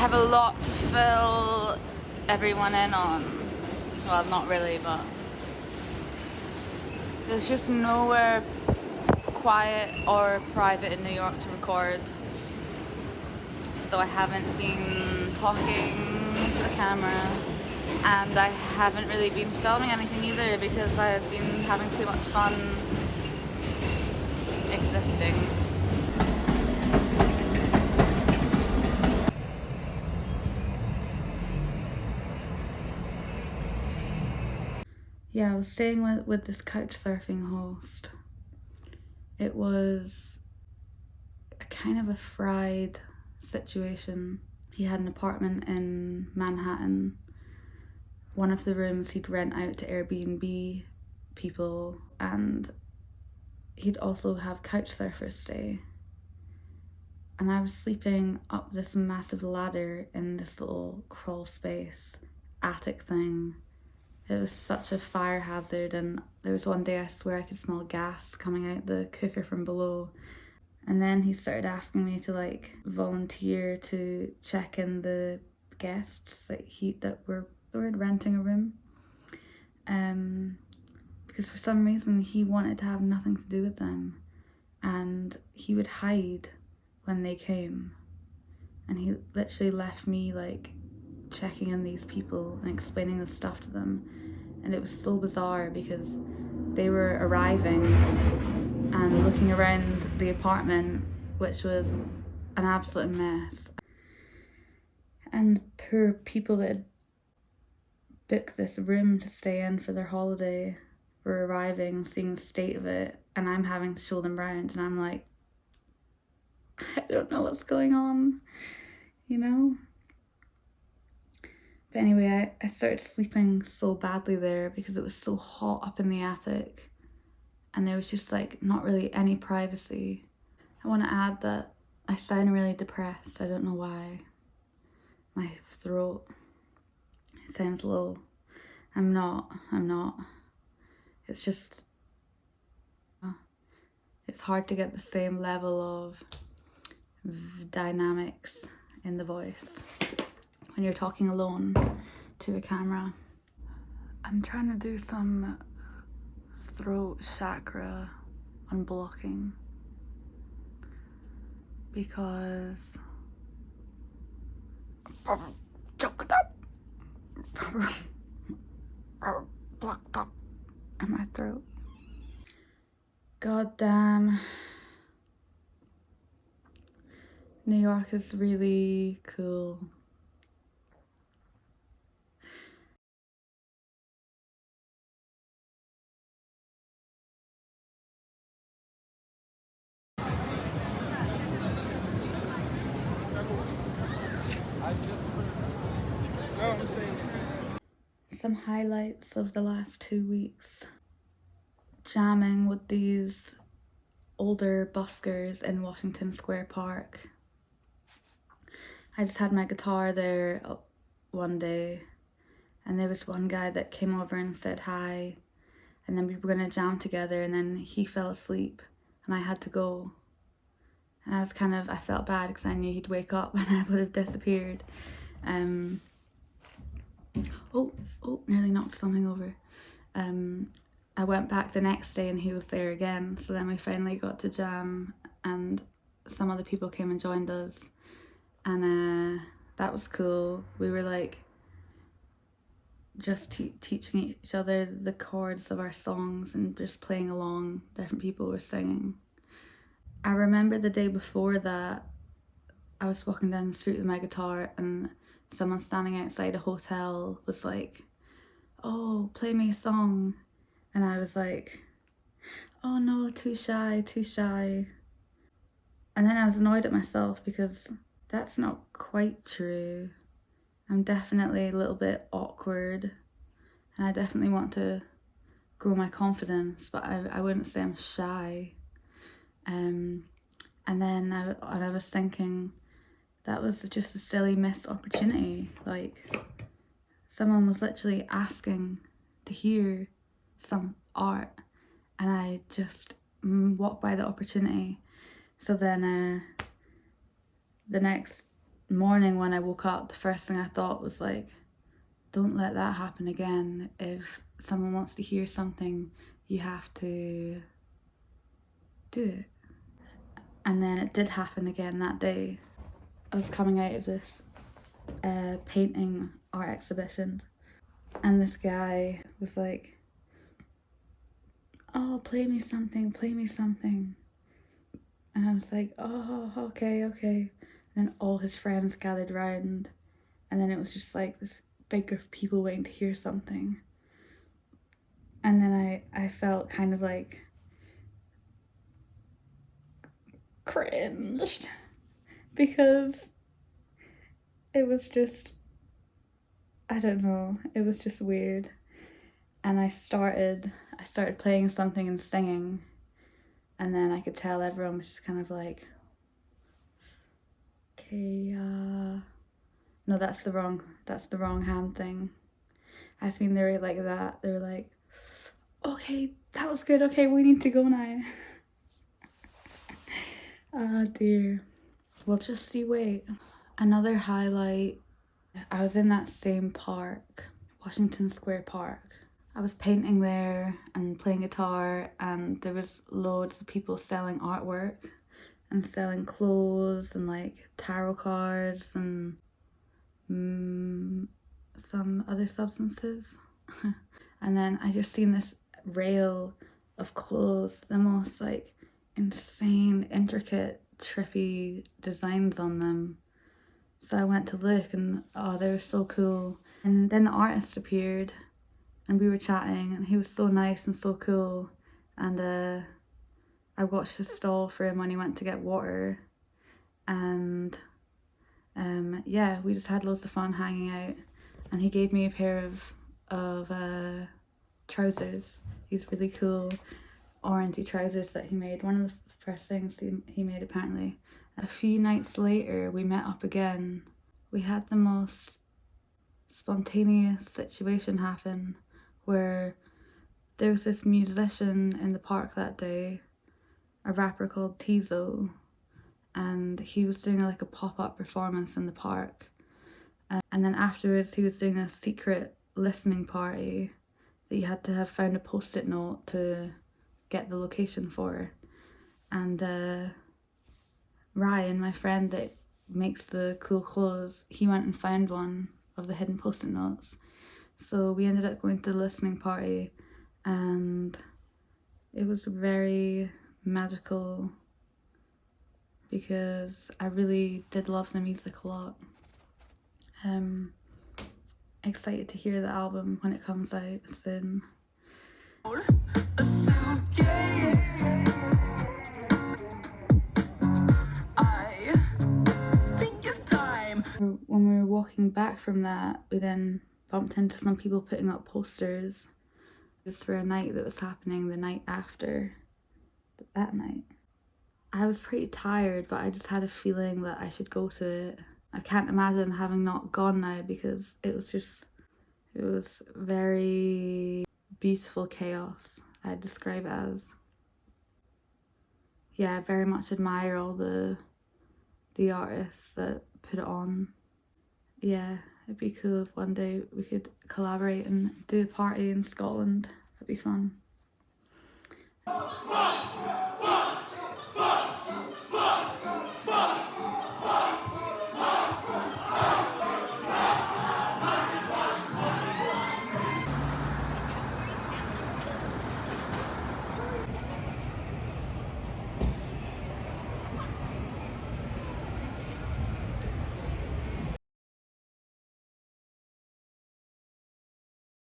have a lot to fill everyone in on. Well, not really, but there's just nowhere quiet or private in New York to record. So I haven't been talking to the camera, and I haven't really been filming anything either because I've been having too much fun existing. Yeah, I was staying with this couch surfing host. It was a kind of a fried situation. He had an apartment in Manhattan. One of the rooms he'd rent out to Airbnb people, and he'd also have couch surfers stay. And I was sleeping up this massive ladder in this little crawl space attic thing. It was such a fire hazard, and there was one day I swear I could smell gas coming out the cooker from below. And then he started asking me to like volunteer to check in the guests that were renting a room. Because for some reason he wanted to have nothing to do with them, and he would hide when they came. And he literally left me like checking in these people and explaining the stuff to them. And it was so bizarre because they were arriving and looking around the apartment, which was an absolute mess. And poor people that had booked this room to stay in for their holiday were arriving and seeing the state of it, and I'm having to show them around, and I'm like, I don't know what's going on, you know? But anyway, I started sleeping so badly there because it was so hot up in the attic, and there was just like not really any privacy. I want to add that I sound really depressed. I don't know why. My throat sounds low. I'm not. It's just, it's hard to get the same level of dynamics in the voice when you're talking alone to a camera. I'm trying to do some throat chakra unblocking because I'm choked up, blocked up in my throat. God damn. New York is really cool. Some highlights of the last 2 weeks. Jamming with these older buskers in Washington Square Park. I just had my guitar there one day, and there was one guy that came over and said hi, and then we were gonna jam together, and then he fell asleep and I had to go. And I felt bad because I knew he'd wake up and I would have disappeared. Nearly knocked something over. I went back the next day and he was there again, so then we finally got to jam and some other people came and joined us, and that was cool. We were like just teaching each other the chords of our songs and just playing along. Different people were singing. I remember the day before that I was walking down the street with my guitar and someone standing outside a hotel was like, oh, play me a song. And I was like, oh no, too shy. And then I was annoyed at myself because that's not quite true. I'm definitely a little bit awkward and I definitely want to grow my confidence, but I wouldn't say I'm shy. And then I was thinking that was just a silly missed opportunity. Like, someone was literally asking to hear some art and I just walked by the opportunity. So then the next morning when I woke up, the first thing I thought was like, don't let that happen again. If someone wants to hear something, you have to do it. And then it did happen again that day. I was coming out of this painting art exhibition, and this guy was like, oh, play me something, play me something. And I was like, oh, okay, okay. And then all his friends gathered round, and then it was just like this big group of people waiting to hear something. And then I felt kind of like cringed because it was just, I don't know, it was just weird. And I started playing something and singing, and then I could tell everyone was just kind of like, okay, no, that's the wrong hand thing. I mean, they were like that. They were like, okay, that was good. Okay, we need to go now. Ah, dear. Well, just you wait. Another highlight, I was in that same park, Washington Square Park. I was painting there and playing guitar, and there was loads of people selling artwork and selling clothes and like tarot cards and some other substances. And then I just seen this rail of clothes, the most like insane, intricate, trippy designs on them. So I went to look, and oh, they were so cool. And then the artist appeared, and we were chatting, and he was so nice and so cool. And I watched his stall for him when he went to get water, and yeah, we just had loads of fun hanging out. And he gave me a pair of trousers. These really cool orangey trousers that he made. One of the first things he made, apparently. A few nights later, we met up again. We had the most spontaneous situation happen where there was this musician in the park that day, a rapper called Tizo, and he was doing like a pop-up performance in the park. And then afterwards he was doing a secret listening party that you had to have found a post-it note to get the location for. And Ryan, my friend that makes the cool clothes, he went and found one of the hidden post-it notes. So we ended up going to the listening party, and it was very magical because I really did love the music a lot. Excited to hear the album when it comes out soon. When we were walking back from that, we then bumped into some people putting up posters. It was for a night that was happening the night after that night. I was pretty tired, but I just had a feeling that I should go to it. I can't imagine having not gone now, because it was very beautiful chaos, I'd describe it as. Yeah, I very much admire all the artists that put it on. Yeah, it'd be cool if one day we could collaborate and do a party in Scotland. That'd be fun.